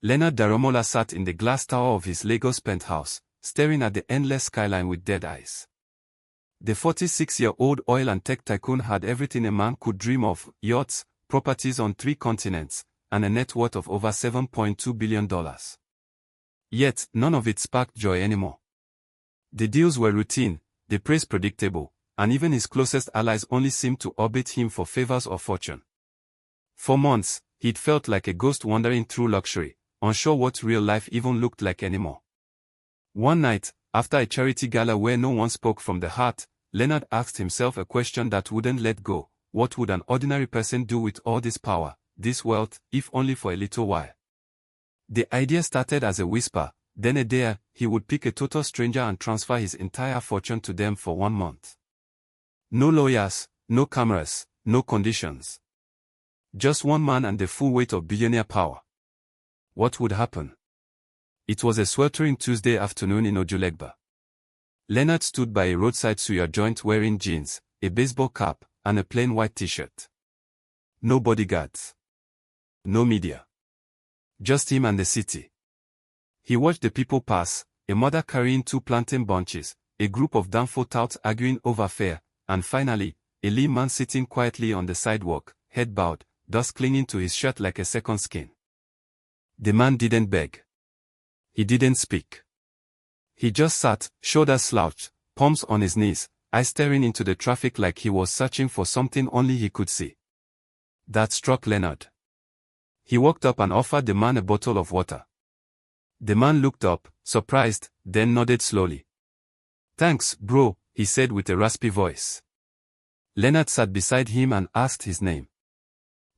Leonard Daramola sat in the glass tower of his Lagos penthouse, staring at the endless skyline with dead eyes. The 46-year-old oil and tech tycoon had everything a man could dream of: yachts, properties on 3 continents, and a net worth of over $7.2 billion. Yet, none of it sparked joy anymore. The deals were routine, the praise predictable, and even his closest allies only seemed to orbit him for favors or fortune. For months, he'd felt like a ghost wandering through luxury, unsure what real life even looked like anymore. One night, after a charity gala where no one spoke from the heart, Leonard asked himself a question that wouldn't let go: what would an ordinary person do with all this power, this wealth, if only for a little while? The idea started as a whisper, then a dare: he would pick a total stranger and transfer his entire fortune to them for 1 month. No lawyers, no cameras, no conditions. Just one man and the full weight of billionaire power. What would happen? It was a sweltering Tuesday afternoon in Ojulegba. Leonard stood by a roadside suya joint wearing jeans, a baseball cap, and a plain white t-shirt. No bodyguards. No media. Just him and the city. He watched the people pass, a mother carrying 2 plantain bunches, a group of danfo touts arguing over fare, and finally, a lean man sitting quietly on the sidewalk, head bowed, dust clinging to his shirt like a second skin. The man didn't beg. He didn't speak. He just sat, shoulders slouched, palms on his knees, eyes staring into the traffic like he was searching for something only he could see. That struck Leonard. He walked up and offered the man a bottle of water. The man looked up, surprised, then nodded slowly. "Thanks, bro," he said with a raspy voice. Leonard sat beside him and asked his name.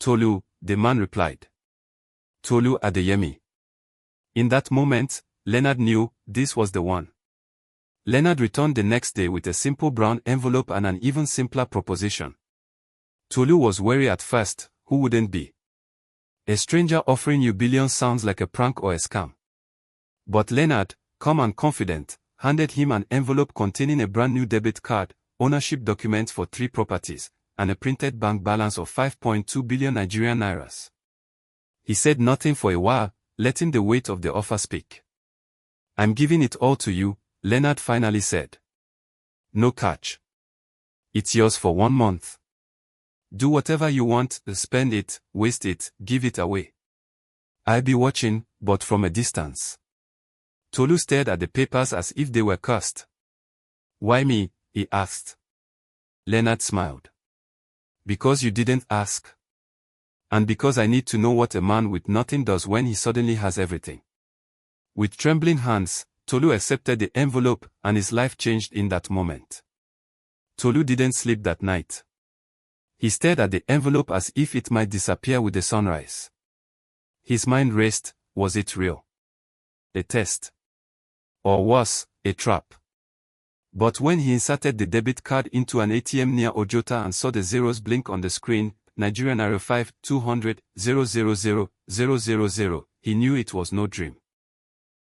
"Tolu," the man replied. "Tolu Adeyemi." In that moment, Leonard knew this was the one. Leonard returned the next day with a simple brown envelope and an even simpler proposition. Tolu was wary at first. Who wouldn't be? A stranger offering you billions sounds like a prank or a scam. But Leonard, calm and confident, handed him an envelope containing a brand new debit card, ownership documents for 3 properties, and a printed bank balance of 5.2 billion Nigerian nairas. He said nothing for a while, letting the weight of the offer speak. "I'm giving it all to you," Leonard finally said. "No catch. It's yours for 1 month. Do whatever you want, spend it, waste it, give it away. I'll be watching, but from a distance." Tolu stared at the papers as if they were cursed. "Why me?" he asked. Leonard smiled. "Because you didn't ask. And because I need to know what a man with nothing does when he suddenly has everything." With trembling hands, Tolu accepted the envelope, and his life changed in that moment. Tolu didn't sleep that night. He stared at the envelope as if it might disappear with the sunrise. His mind raced. Was it real? A test? Or worse, a trap? But when he inserted the debit card into an ATM near Ojota and saw the zeros blink on the screen, Nigerian naira 5, 200, 000, 000, he knew it was no dream.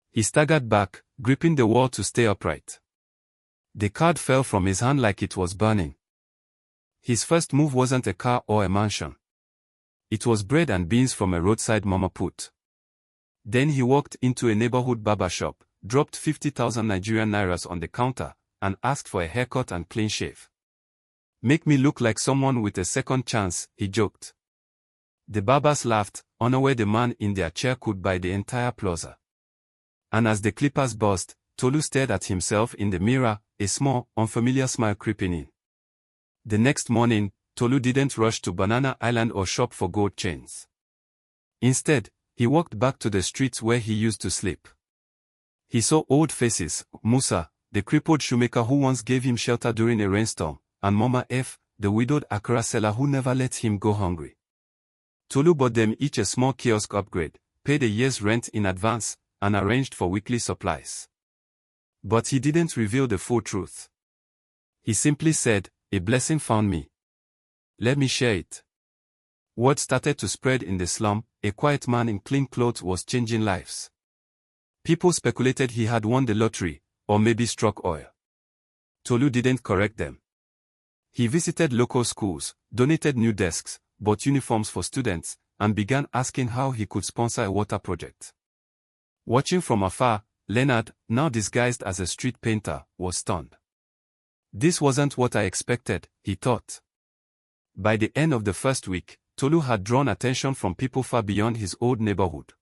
He staggered back, gripping the wall to stay upright. The card fell from his hand like it was burning. His first move wasn't a car or a mansion. It was bread and beans from a roadside mama put. Then he walked into a neighborhood barber shop, dropped 50,000 Nigerian nairas on the counter, and asked for a haircut and clean shave. "Make me look like someone with a second chance," he joked. The barbers laughed, unaware the man in their chair could buy the entire plaza. And as the clippers buzzed, Tolu stared at himself in the mirror, a small, unfamiliar smile creeping in. The next morning, Tolu didn't rush to Banana Island or shop for gold chains. Instead, he walked back to the streets where he used to sleep. He saw old faces: Musa, the crippled shoemaker who once gave him shelter during a rainstorm, and Mama F, the widowed Accra seller who never let him go hungry. Tolu bought them each a small kiosk upgrade, paid a year's rent in advance, and arranged for weekly supplies. But he didn't reveal the full truth. He simply said, "A blessing found me. Let me share it." Word started to spread in the slum. A quiet man in clean clothes was changing lives. People speculated he had won the lottery, or maybe struck oil. Tolu didn't correct them. He visited local schools, donated new desks, bought uniforms for students, and began asking how he could sponsor a water project. Watching from afar, Leonard, now disguised as a street painter, was stunned. This wasn't what I expected, he thought. By the end of the first week, Tolu had drawn attention from people far beyond his old neighborhood.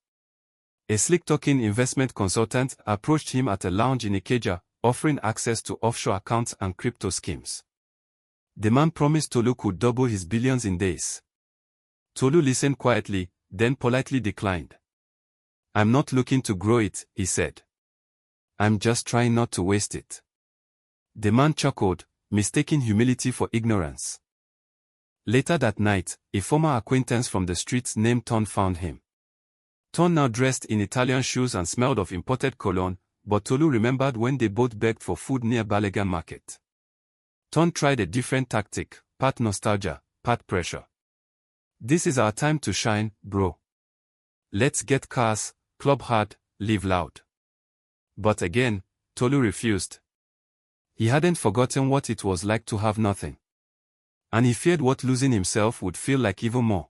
A slick-talking investment consultant approached him at a lounge in Ikeja, offering access to offshore accounts and crypto schemes. The man promised Tolu could double his billions in days. Tolu listened quietly, then politely declined. "I'm not looking to grow it," he said. "I'm just trying not to waste it." The man chuckled, mistaking humility for ignorance. Later that night, a former acquaintance from the streets named Ton found him. Ton now dressed in Italian shoes and smelled of imported cologne, but Tolu remembered when they both begged for food near Balegan Market. Ton tried a different tactic, part nostalgia, part pressure. "This is our time to shine, bro. Let's get cars, club hard, live loud." But again, Tolu refused. He hadn't forgotten what it was like to have nothing. And he feared what losing himself would feel like even more.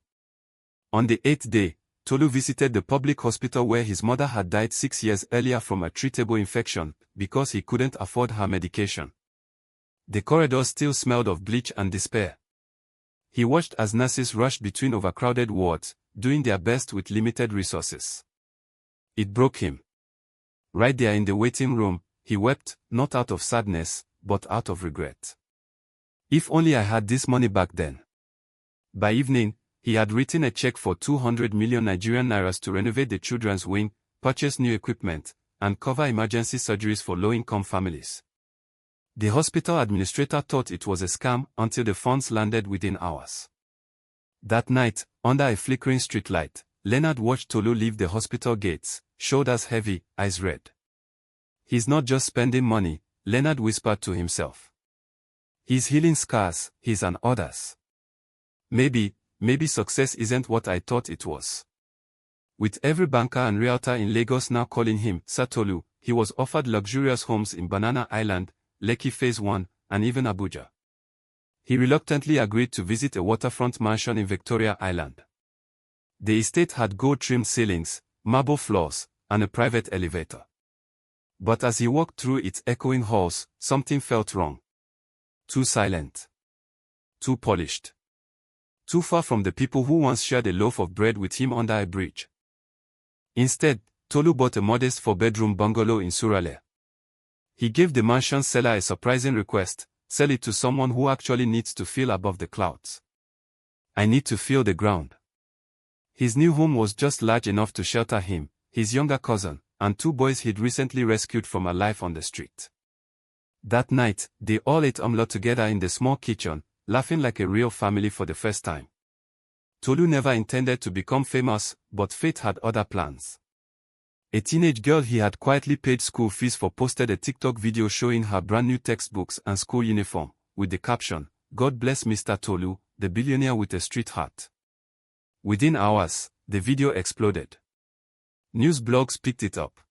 On the 8th day, Tolu visited the public hospital where his mother had died 6 years earlier from a treatable infection, because he couldn't afford her medication. The corridors still smelled of bleach and despair. He watched as nurses rushed between overcrowded wards, doing their best with limited resources. It broke him. Right there in the waiting room, he wept, not out of sadness, but out of regret. "If only I had this money back then." By evening, he had written a check for 200 million Nigerian nairas to renovate the children's wing, purchase new equipment, and cover emergency surgeries for low-income families. The hospital administrator thought it was a scam until the funds landed within hours. That night, under a flickering streetlight, Leonard watched Tolu leave the hospital gates, shoulders heavy, eyes red. "He's not just spending money," Leonard whispered to himself. "He's healing scars, his and others. Maybe success isn't what I thought it was." With every banker and realtor in Lagos now calling him Sir Tolu, he was offered luxurious homes in Banana Island, Lekki Phase 1, and even Abuja. He reluctantly agreed to visit a waterfront mansion in Victoria Island. The estate had gold-trimmed ceilings, marble floors, and a private elevator. But as he walked through its echoing halls, something felt wrong. Too silent. Too polished. Too far from the people who once shared a loaf of bread with him under a bridge. Instead, Tolu bought a modest 4-bedroom bungalow in Suralere. He gave the mansion seller a surprising request: sell it to someone who actually needs to feel above the clouds. "I need to feel the ground." His new home was just large enough to shelter him, his younger cousin, and 2 boys he'd recently rescued from a life on the street. That night, they all ate omelette together in the small kitchen, laughing like a real family for the first time. Tolu never intended to become famous, but fate had other plans. A teenage girl he had quietly paid school fees for posted a TikTok video showing her brand new textbooks and school uniform, with the caption, "God bless Mr. Tolu, the billionaire with a street heart." Within hours, the video exploded. News blogs picked it up.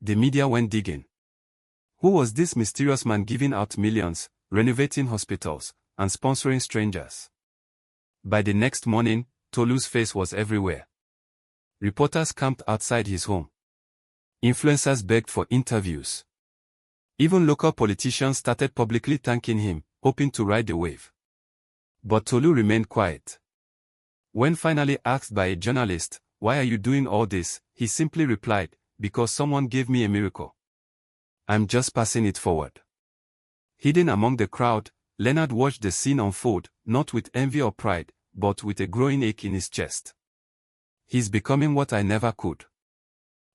The media went digging. Who was this mysterious man giving out millions, renovating hospitals, and sponsoring strangers? By the next morning, Tolu's face was everywhere. Reporters camped outside his home. Influencers begged for interviews. Even local politicians started publicly thanking him, hoping to ride the wave. But Tolu remained quiet. When finally asked by a journalist, "Why are you doing all this?" he simply replied, "Because someone gave me a miracle. I'm just passing it forward." Hidden among the crowd, Leonard watched the scene unfold, not with envy or pride, but with a growing ache in his chest. "He's becoming what I never could."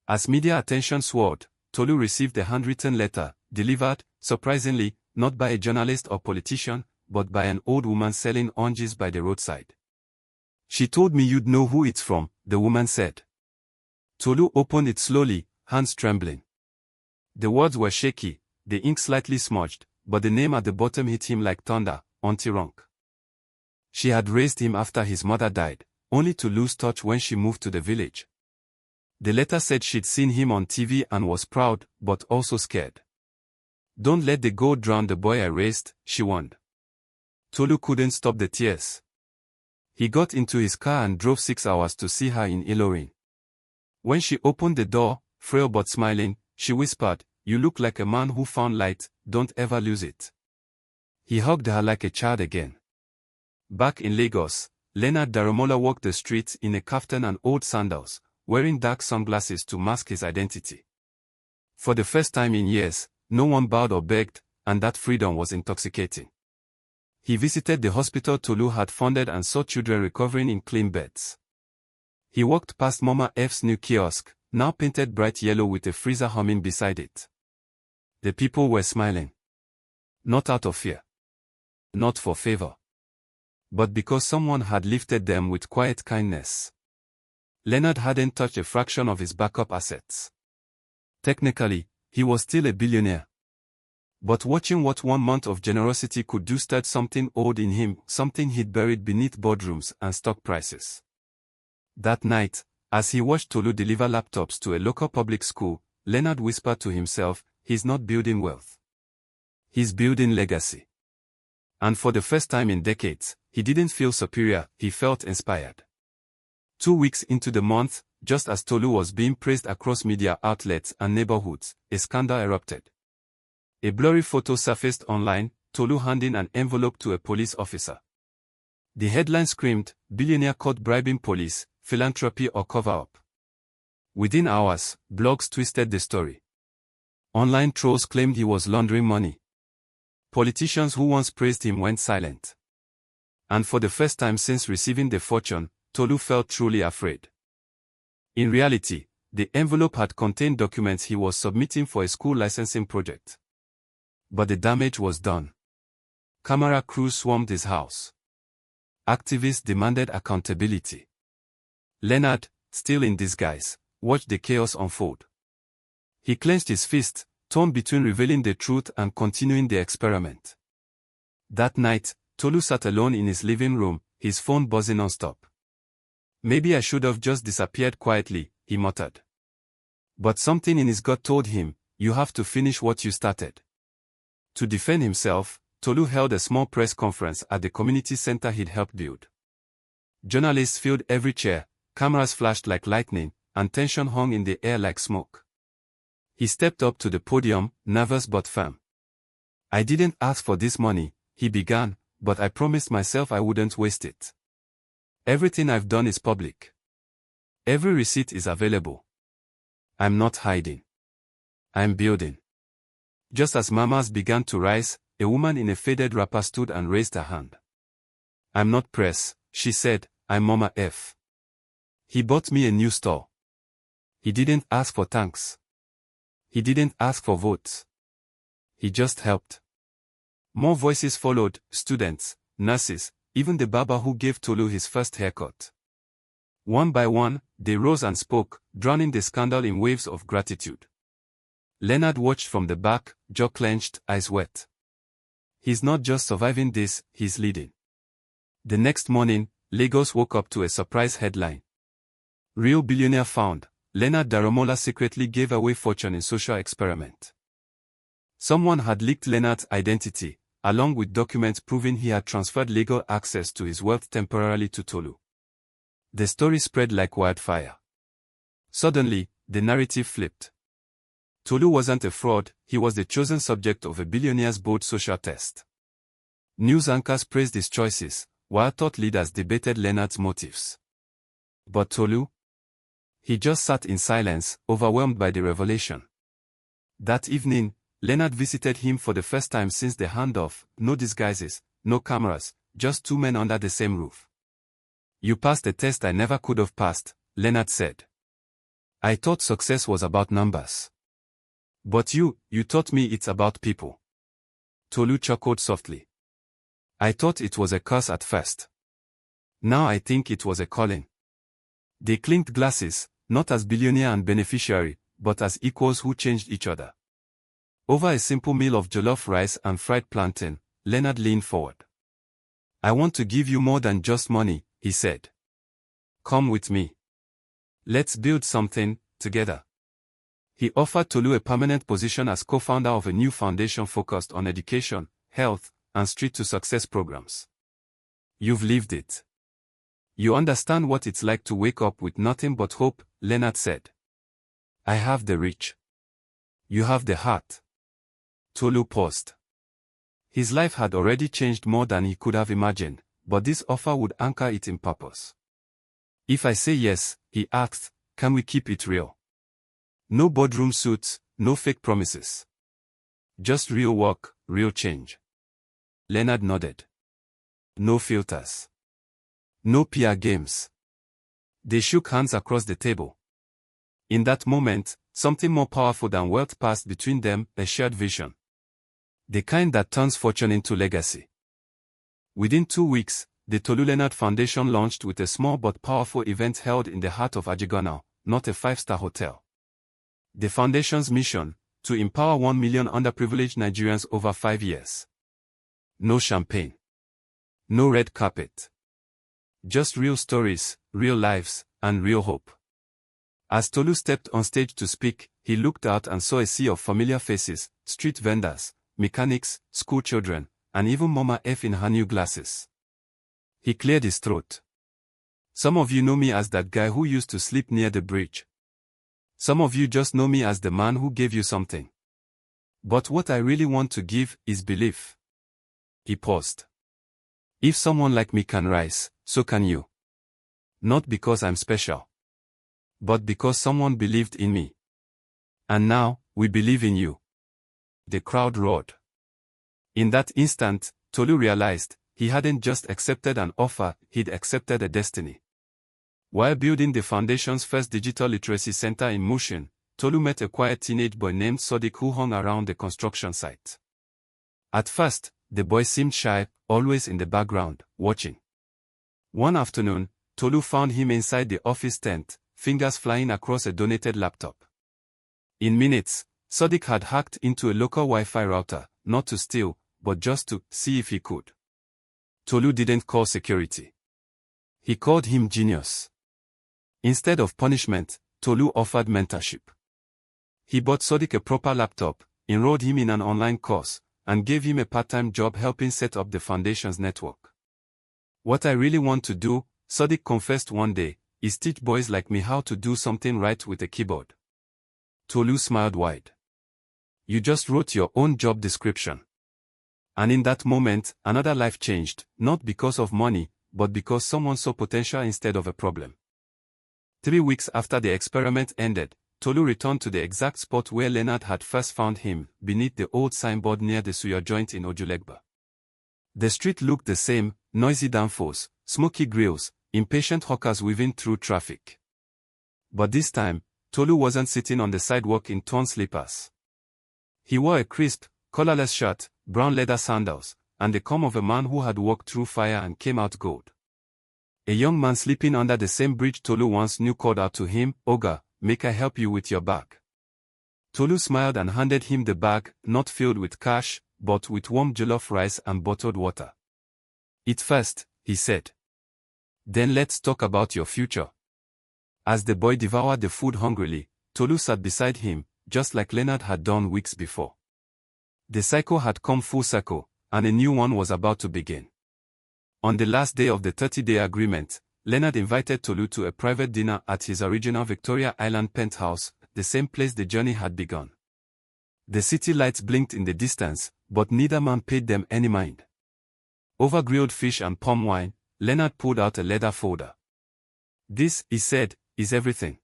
As media attention soared, Tolu received a handwritten letter, delivered, surprisingly, not by a journalist or politician, but by an old woman selling oranges by the roadside. "She told me you'd know who it's from," the woman said. Tolu opened it slowly, hands trembling. The words were shaky, the ink slightly smudged, but the name at the bottom hit him like thunder, Auntie Ronk. She had raised him after his mother died, only to lose touch when she moved to the village. The letter said she'd seen him on TV and was proud, but also scared. "Don't let the gold drown the boy I raised," she warned. Tolu couldn't stop the tears. He got into his car and drove 6 hours to see her in Ilorin. When she opened the door, frail but smiling, she whispered, "You look like a man who found light, don't ever lose it." He hugged her like a child again. Back in Lagos, Leonard Daramola walked the streets in a kaftan and old sandals, wearing dark sunglasses to mask his identity. For the first time in years, no one bowed or begged, and that freedom was intoxicating. He visited the hospital Tolu had funded and saw children recovering in clean beds. He walked past Mama F's new kiosk, now painted bright yellow with a freezer humming beside it. The people were smiling. Not out of fear. Not for favor. But because someone had lifted them with quiet kindness. Leonard hadn't touched a fraction of his backup assets. Technically, he was still a billionaire. But watching what 1 month of generosity could do stirred something old in him, something he'd buried beneath boardrooms and stock prices. That night, as he watched Tolu deliver laptops to a local public school, Leonard whispered to himself, "He's not building wealth. He's building legacy." And for the first time in decades, he didn't feel superior, he felt inspired. 2 weeks into the month, just as Tolu was being praised across media outlets and neighborhoods, a scandal erupted. A blurry photo surfaced online, Tolu handing an envelope to a police officer. The headline screamed, "Billionaire caught bribing police, philanthropy or cover-up." Within hours, blogs twisted the story. Online trolls claimed he was laundering money. Politicians who once praised him went silent. And for the first time since receiving the fortune, Tolu felt truly afraid. In reality, the envelope had contained documents he was submitting for a school licensing project. But the damage was done. Camera crews swarmed his house. Activists demanded accountability. Leonard, still in disguise, watched the chaos unfold. He clenched his fist, torn between revealing the truth and continuing the experiment. That night, Tolu sat alone in his living room, his phone buzzing non-stop. "Maybe I should have just disappeared quietly," he muttered. But something in his gut told him, "You have to finish what you started." To defend himself, Tolu held a small press conference at the community center he'd helped build. Journalists filled every chair, cameras flashed like lightning, and tension hung in the air like smoke. He stepped up to the podium, nervous but firm. "I didn't ask for this money," he began, "but I promised myself I wouldn't waste it. Everything I've done is public. Every receipt is available. I'm not hiding. I'm building." Just as mamas began to rise, a woman in a faded wrapper stood and raised her hand. "I'm not press," she said, "I'm Mama F. He bought me a new store. He didn't ask for thanks. He didn't ask for votes. He just helped." More voices followed, students, nurses, even the barber who gave Tolu his first haircut. One by one, they rose and spoke, drowning the scandal in waves of gratitude. Leonard watched from the back, jaw clenched, eyes wet. He's not just surviving this, he's leading. The next morning, Lagos woke up to a surprise headline. "Real billionaire found. Leonard Daramola secretly gave away fortune in social experiment." Someone had leaked Leonard's identity, along with documents proving he had transferred legal access to his wealth temporarily to Tolu. The story spread like wildfire. Suddenly, the narrative flipped. Tolu wasn't a fraud, he was the chosen subject of a billionaire's bold social test. News anchors praised his choices, while thought leaders debated Leonard's motives. But Tolu? He just sat in silence, overwhelmed by the revelation. That evening, Leonard visited him for the first time since the handoff, no disguises, no cameras, just two men under the same roof. "You passed a test I never could have passed," Leonard said. "I thought success was about numbers. But you taught me it's about people." Tolu chuckled softly. "I thought it was a curse at first. Now I think it was a calling." They clinked glasses, not as billionaire and beneficiary, but as equals who changed each other. Over a simple meal of jollof rice and fried plantain, Leonard leaned forward. "I want to give you more than just money," he said. "Come with me. Let's build something, together." He offered Tolu a permanent position as co-founder of a new foundation focused on education, health, and street-to-success programs. "You've lived it. You understand what it's like to wake up with nothing but hope," Leonard said. I have the reach. You have the heart. Tolu paused. His life had already changed more than he could have imagined, but this offer would anchor it in purpose. If I say yes, he asked, can we keep it real? No boardroom suits, no fake promises. Just real work, real change. Leonard nodded. No filters. No PR games. They shook hands across the table. In that moment, something more powerful than wealth passed between them, a shared vision. The kind that turns fortune into legacy. Within 2 weeks, the Tolu Leonard Foundation launched with a small but powerful event held in the heart of Ajigonal, not a 5-star hotel. The foundation's mission, to empower 1 million underprivileged Nigerians over 5 years. No champagne. No red carpet. Just real stories, real lives, and real hope. As Tolu stepped on stage to speak, he looked out and saw a sea of familiar faces, street vendors, mechanics, school children, and even Mama F in her new glasses. He cleared his throat. Some of you know me as that guy who used to sleep near the bridge. Some of you just know me as the man who gave you something. But what I really want to give is belief. He paused. If someone like me can rise, so can you. Not because I'm special, but because someone believed in me. And now, we believe in you. The crowd roared. In that instant, Tolu realized, he hadn't just accepted an offer, he'd accepted a destiny. While building the foundation's first digital literacy center in Mushin, Tolu met a quiet teenage boy named Sodiq who hung around the construction site. At first, the boy seemed shy, always in the background, watching. One afternoon, Tolu found him inside the office tent, fingers flying across a donated laptop. In minutes, Sodiq had hacked into a local Wi-Fi router, not to steal, but just to see if he could. Tolu didn't call security. He called him genius. Instead of punishment, Tolu offered mentorship. He bought Sodiq a proper laptop, enrolled him in an online course, and gave him a part-time job helping set up the foundation's network. What I really want to do, Sodiq confessed one day, is teach boys like me how to do something right with a keyboard. Tolu smiled wide. You just wrote your own job description. And in that moment, another life changed, not because of money, but because someone saw potential instead of a problem. 3 weeks after the experiment ended, Tolu returned to the exact spot where Leonard had first found him, beneath the old signboard near the suya joint in Ojulegba. The street looked the same, noisy danfos, smoky grills, impatient hawkers weaving through traffic. But this time, Tolu wasn't sitting on the sidewalk in torn slippers. He wore a crisp, collarless shirt, brown leather sandals, and the calm of a man who had walked through fire and came out gold. A young man sleeping under the same bridge Tolu once knew called out to him, Oga, make I help you with your bag. Tolu smiled and handed him the bag, not filled with cash, but with warm jollof rice and bottled water. Eat first, he said. Then let's talk about your future. As the boy devoured the food hungrily, Tolu sat beside him, just like Leonard had done weeks before. The cycle had come full circle, and a new one was about to begin. On the last day of the 30-day agreement, Leonard invited Tolu to a private dinner at his original Victoria Island penthouse, the same place the journey had begun. The city lights blinked in the distance, but neither man paid them any mind. Over grilled fish and palm wine, Leonard pulled out a leather folder. This, he said, is everything.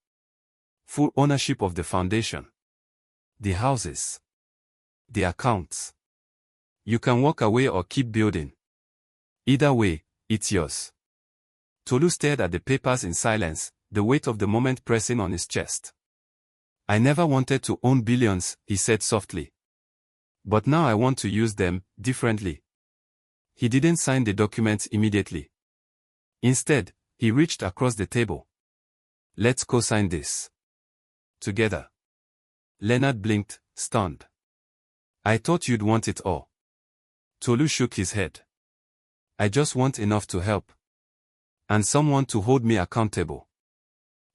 Full ownership of the foundation. The houses. The accounts. You can walk away or keep building. Either way, it's yours. Tolu stared at the papers in silence, the weight of the moment pressing on his chest. I never wanted to own billions, he said softly. But now I want to use them, differently. He didn't sign the documents immediately. Instead, he reached across the table. Let's co-sign this. Together. Leonard blinked, stunned. I thought you'd want it all. Tolu shook his head. I just want enough to help. And someone to hold me accountable.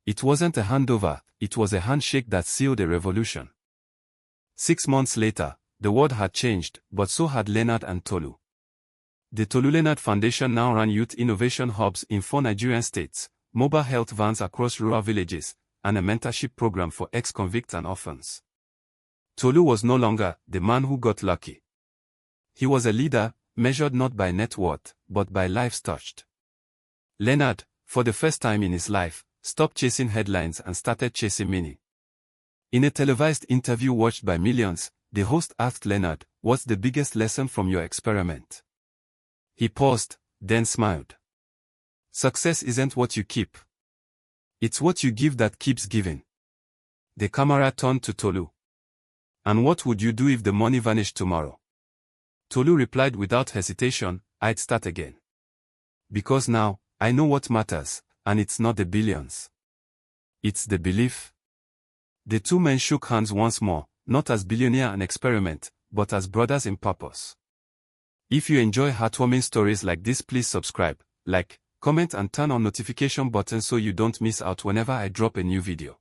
It wasn't a handover, it was a handshake that sealed a revolution. 6 months later, the world had changed, but so had Leonard and Tolu. The Tolu Leonard Foundation now ran youth innovation hubs in 4 Nigerian states, mobile health vans across rural villages, and a mentorship program for ex-convicts and orphans. Tolu was no longer the man who got lucky. He was a leader, measured not by net worth, but by lives touched. Leonard, for the first time in his life, stopped chasing headlines and started chasing meaning. In a televised interview watched by millions, the host asked Leonard, "What's the biggest lesson from your experiment?" He paused, then smiled. "Success isn't what you keep. It's what you give that keeps giving." The camera turned to Tolu. "And what would you do if the money vanished tomorrow?" Tolu replied without hesitation, "I'd start again. Because now, I know what matters, and it's not the billions. It's the belief." The two men shook hands once more, not as billionaire and experiment, but as brothers in purpose. If you enjoy heartwarming stories like this, please subscribe, like, comment and turn on notification button so you don't miss out whenever I drop a new video.